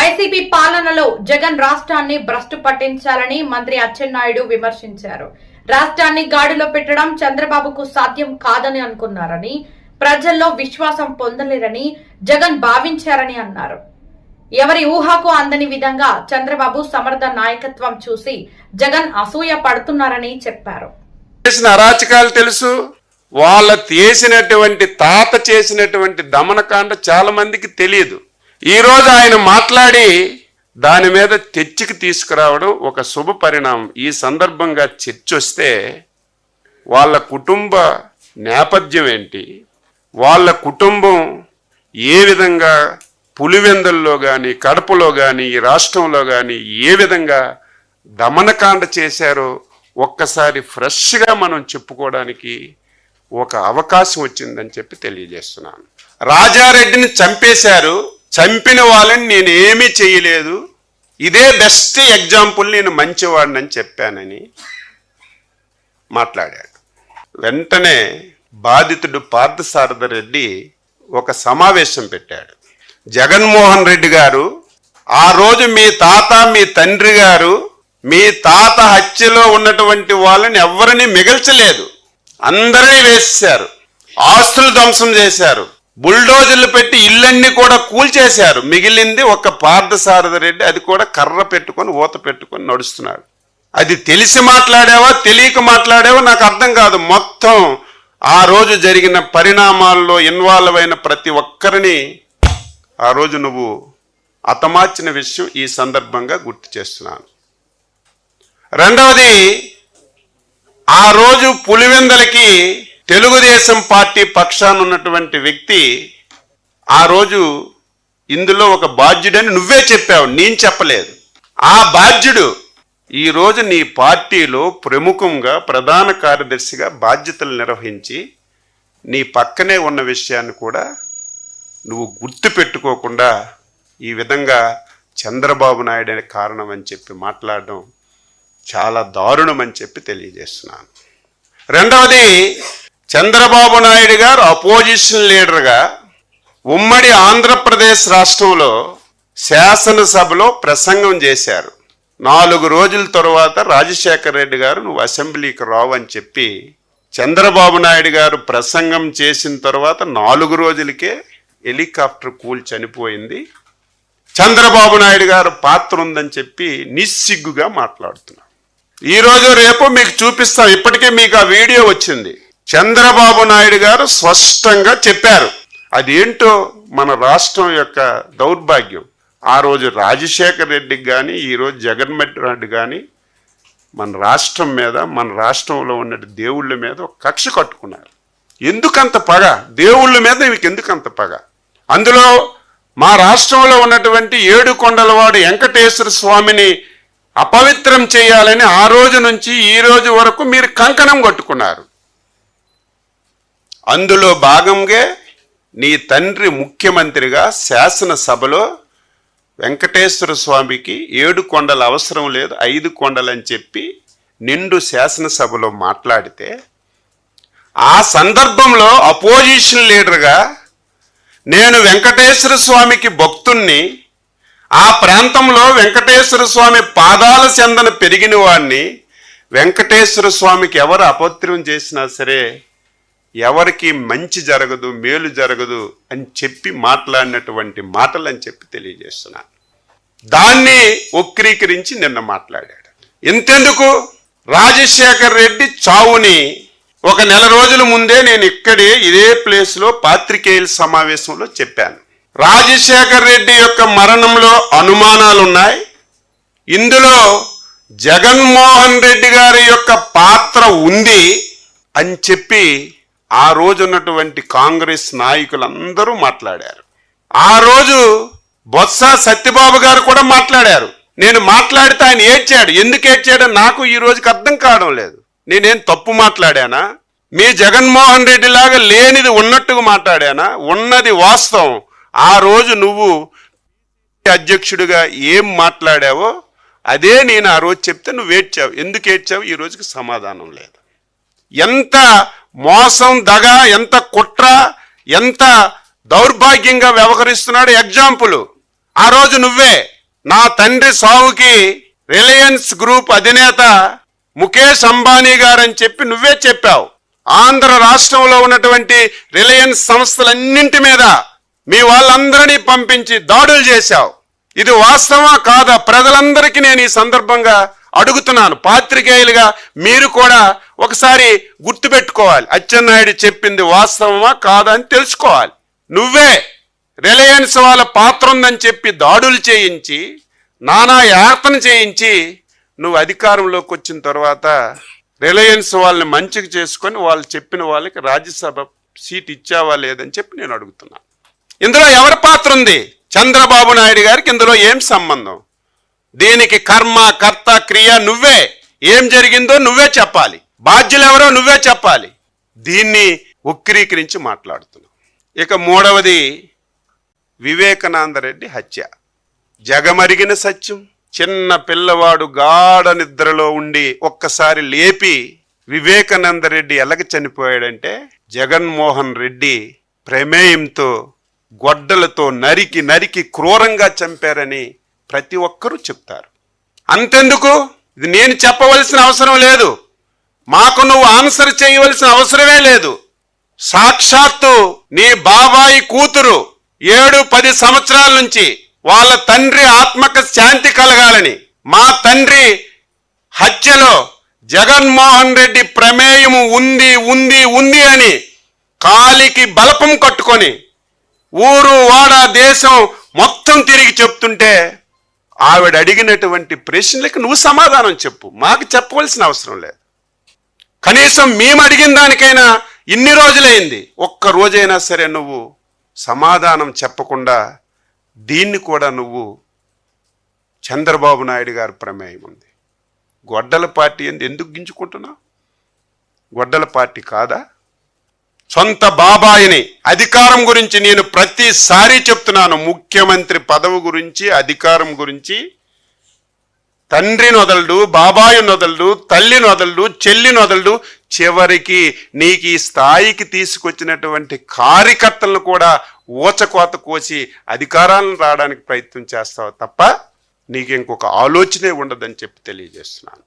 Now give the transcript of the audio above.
YCP పాలనలో జగన్ రాష్ట్రాన్ని భ్రష్టు పట్టించాలని మంత్రి అచ్చెన్నాయుడు విమర్శించారు. రాష్ట్రాన్ని గాడిలో పెట్టడం చంద్రబాబుకు సాధ్యం కాదని అనుకున్నారని, ప్రజల్లో విశ్వాసం పొందలేరని జగన్ భావించారని అన్నారు. ఎవరి ఊహకు అందని విధంగా చంద్రబాబు సమర్థ నాయకత్వం చూసి జగన్ అసూయ పడుతున్నారని చెప్పారు. అరాచకాలు తెలుసు, వాళ్ళ చేసినటువంటి తాత చేసినటువంటి దమనకాండ చాలా మందికి తెలియదు. ఈరోజు ఆయన మాట్లాడి దాని మీద తెచ్చికి తీసుకురావడం ఒక శుభ పరిణామం. ఈ సందర్భంగా చర్చ వస్తే వాళ్ళ కుటుంబ నేపథ్యం ఏంటి, వాళ్ళ కుటుంబం ఏ విధంగా పులివెందుల్లో కానీ కడపలో కానీ ఈ రాష్ట్రంలో కానీ ఏ విధంగా దమనకాండ చేశారో ఒక్కసారి ఫ్రెష్గా మనం చెప్పుకోవడానికి ఒక అవకాశం వచ్చిందని చెప్పి తెలియజేస్తున్నాను. రాజారెడ్డిని చంపేశారు, చంపిన వాళ్ళని నేను ఏమీ చేయలేదు, ఇదే బెస్ట్ ఎగ్జాంపుల్, నేను మంచివాడినని చెప్పానని మాట్లాడాడు. వెంటనే బాధితుడు పార్థసారథి రెడ్డి ఒక సమావేశం పెట్టాడు. జగన్మోహన్ రెడ్డి గారు, ఆ రోజు మీ తాత మీ తండ్రి గారు మీ తాత హత్యలో ఉన్నటువంటి వాళ్ళని ఎవరిని మిగల్చలేదు, అందరినీ వేసేశారు, ఆస్తులు ధ్వంసం చేశారు, బుల్డోజర్లు పెట్టి ఇళ్ళన్నీ కూడా కూల్చేశారు. మిగిలింది ఒక పార్థసారథి రెడ్డి, అది కూడా కర్ర పెట్టుకొని ఊత పెట్టుకొని నడుస్తున్నాడు. అది తెలిసి మాట్లాడావా తెలియక మాట్లాడావా నాకు అర్థం కాదు. మొత్తం ఆ రోజు జరిగిన పరిణామాల్లో ఇన్వాల్వ్ అయిన ప్రతి ఒక్కరిని ఆ రోజు నువ్వు అతమార్చిన విషయం ఈ సందర్భంగా గుర్తు చేస్తున్నాను. రెండవది, ఆ రోజు పులివెందలకి తెలుగుదేశం పార్టీ పక్షాన ఉన్నటువంటి వ్యక్తి ఆ రోజు ఇందులో ఒక బాధ్యుడని నువ్వే చెప్పావు, నేను చెప్పలేదు. ఆ బాధ్యుడు ఈరోజు నీ పార్టీలో ప్రముఖంగా ప్రధాన కార్యదర్శిగా బాధ్యతలు నిర్వహించి నీ పక్కనే ఉన్న విషయాన్ని కూడా నువ్వు గుర్తు పెట్టుకోకుండా ఈ విధంగా చంద్రబాబు నాయుడు అనే కారణం అని చెప్పి మాట్లాడడం చాలా దారుణం అని చెప్పి తెలియజేస్తున్నాను. రెండవది, చంద్రబాబు నాయుడు గారు అపోజిషన్ లీడర్గా ఉమ్మడి ఆంధ్రప్రదేశ్ రాష్ట్రంలో శాసనసభలో ప్రసంగం చేశారు. 4 రోజుల తరువాత రాజశేఖర రెడ్డి గారు నువ్వు అసెంబ్లీకి రావు అని చెప్పి చంద్రబాబు నాయుడు గారు ప్రసంగం చేసిన తర్వాత 4 రోజులకే హెలికాప్టర్ కూల్ చనిపోయింది. చంద్రబాబు నాయుడు గారు పాత్ర ఉందని చెప్పి నిస్సిగ్గుగా మాట్లాడుతున్నారు. ఈరోజు రేపు మీకు చూపిస్తాం, ఇప్పటికే మీకు ఆ వీడియో వచ్చింది. చంద్రబాబు నాయుడు గారు స్పష్టంగా చెప్పారు. అదేంటో మన రాష్ట్రం యొక్క దౌర్భాగ్యం. ఆ రోజు రాజశేఖర రెడ్డికి కానీ ఈరోజు జగన్మోహన్ రెడ్డి కానీ మన రాష్ట్రం మీద, మన రాష్ట్రంలో ఉన్న దేవుళ్ళ మీద ఒక కక్ష కట్టుకున్నారు. ఎందుకంత పగ దేవుళ్ళ మీద? మీకు ఎందుకంత పగ? అందులో మా రాష్ట్రంలో ఉన్నటువంటి 7 కొండలవాడు వెంకటేశ్వర స్వామిని అపవిత్రం చేయాలని ఆ రోజు నుంచి ఈ రోజు వరకు మీరు కంకణం కట్టుకున్నారు. అందులో భాగంగా నీ తండ్రి ముఖ్యమంత్రిగా శాసనసభలో వెంకటేశ్వర స్వామికి 7 కొండల అవసరం లేదు, 5 కొండలని చెప్పి నిండు శాసనసభలో మాట్లాడితే, ఆ సందర్భంలో అపోజిషన్ లీడర్గా నేను వెంకటేశ్వర స్వామికి భక్తుణ్ణి, ఆ ప్రాంతంలో వెంకటేశ్వర స్వామి పాదాల చెందన పెరిగిన వాడిని, వెంకటేశ్వర స్వామికి ఎవరు అపవిత్రం చేసినా సరే ఎవరికి మంచి జరగదు, మేలు జరగదు అని చెప్పి మాట్లాడినటువంటి మాటలు అని చెప్పి తెలియజేస్తున్నాను. దాన్ని వక్రీకరించి నిన్న మాట్లాడాడు. ఇంతెందుకు, రాజశేఖర్ రెడ్డి చావుని ఒక 1 రోజుల ముందే నేను ఇదే ప్లేస్లో పాత్రికేయుల సమావేశంలో చెప్పాను. రాజశేఖర్ రెడ్డి యొక్క మరణంలో అనుమానాలున్నాయి, ఇందులో జగన్మోహన్ రెడ్డి గారి యొక్క పాత్ర ఉంది అని చెప్పి ఆ రోజు ఉన్నటువంటి కాంగ్రెస్ నాయకులందరూ మాట్లాడారు. ఆ రోజు బొత్స సత్యబాబు గారు కూడా మాట్లాడారు. నేను మాట్లాడితే ఆయన ఏడ్చాడు. ఎందుకు ఏడ్చాడో నాకు ఈ రోజుకి అర్థం కావడం లేదు. నేనేం తప్పు మాట్లాడానా? మీ జగన్మోహన్ రెడ్డి లాగా లేనిది ఉన్నట్టుగా మాట్లాడానా? ఉన్నది వాస్తవం. ఆ రోజు నువ్వు అధ్యక్షుడిగా ఏం మాట్లాడావో అదే నేను ఆ రోజు చెప్తే నువ్వు ఏడ్చావు. ఎందుకు ఏడ్చావు? ఈ రోజుకి సమాధానం లేదు. ఎంత మోసం, దగ, ఎంత కుట్ర, ఎంత దౌర్భాగ్యంగా వ్యవహరిస్తున్నాడు ఎగ్జాంపుల్ ఆ రోజు నువ్వే. నా తండ్రి సావుకి రిలయన్స్ గ్రూప్ అధినేత ముఖేష్ అంబానీ గారని చెప్పి నువ్వే చెప్పావు. ఆంధ్ర రాష్ట్రంలో ఉన్నటువంటి రిలయన్స్ సంస్థలన్నింటి మీద మీ వాళ్ళందరినీ పంపించి దాడులు చేశావు. ఇది వాస్తవా కాదా? ప్రజలందరికీ నేను ఈ సందర్భంగా అడుగుతున్నాను. పాత్రికేయులుగా మీరు కూడా ఒకసారి గుర్తుపెట్టుకోవాలి. అచ్చెన్నాయుడు చెప్పింది వాస్తవమా కాదా అని తెలుసుకోవాలి. నువ్వే రిలయన్స్ వాళ్ళ పాత్ర ఉందని చెప్పి దాడులు చేయించి నానా యాతన చేయించి నువ్వు అధికారంలోకి వచ్చిన తర్వాత రిలయన్స్ వాళ్ళని మంచిగా చేసుకొని వాళ్ళు చెప్పిన వాళ్ళకి రాజ్యసభ సీట్ ఇచ్చావా లేదని చెప్పి నేను అడుగుతున్నాను. ఇందులో ఎవరి పాత్ర ఉంది? చంద్రబాబు నాయుడు గారికి ఇందులో ఏం సంబంధం? దీనికి కర్మ కర్త క్రియ నువ్వే. ఏం జరిగిందో నువ్వే చెప్పాలి. బాధ్యులు ఎవరో నువ్వే చెప్పాలి. దీన్ని వక్రీకరించి మాట్లాడుతున్నావు. ఇక మూడవది వివేకానంద రెడ్డి హత్య. జగమరిగిన సత్యం. చిన్న పిల్లవాడు గాఢ నిద్రలో ఉండి ఒక్కసారి లేపి వివేకానంద రెడ్డి ఎలాగ చనిపోయాడంటే జగన్మోహన్ రెడ్డి ప్రమేయంతో గొడ్డలతో నరికి నరికి క్రూరంగా చంపారని ప్రతి ఒక్కరూ చెప్తారు. అంతెందుకు, ఇది నేను చెప్పవలసిన అవసరం లేదు. మాకు నువ్వు ఆన్సర్ చేయవలసిన అవసరమే లేదు. సాక్షాత్తు నీ బాబాయి కూతురు 7-10 సంవత్సరాల నుంచి వాళ్ళ తండ్రి ఆత్మక శాంతి కలగాలని, మా తండ్రి హత్యలో జగన్మోహన్ రెడ్డి ప్రమేయము ఉంది ఉంది ఉంది అని కాలికి బలపం కట్టుకొని ఊరు వాడ దేశం మొత్తం తిరిగి చెప్తుంటే ఆవిడ అడిగినటువంటి ప్రశ్నలకు నువ్వు సమాధానం చెప్పు. మాకు చెప్పవలసిన అవసరం లేదు. కనీసం మేము అడిగిన దానికైనా ఇన్ని రోజులైంది, ఒక్క రోజైనా సరే నువ్వు సమాధానం చెప్పకుండా దీన్ని కూడా నువ్వు చంద్రబాబు నాయుడు గారి ప్రమేయం ఉంది, గొడ్డల పార్టీ ఎందుకు గింజుకుంటున్నావు? గొడ్డల పార్టీ కాదా? సొంత బాబాయిని అధికారం గురించి నేను ప్రతిసారి చెప్తున్నాను. ముఖ్యమంత్రి పదవి గురించి అధికారం గురించి తండ్రిని వదలడు, బాబాయిని వదలడు, తల్లిని వదలడు, చెల్లిని వదలడు. చివరికి నీకు ఈ స్థాయికి తీసుకొచ్చినటువంటి కార్యకర్తలను కూడా ఊచకోత కోసి అధికారాలను రావడానికి ప్రయత్నం చేస్తావు తప్ప నీకు ఇంకొక ఆలోచనే ఉండదని చెప్పి తెలియజేస్తున్నాను.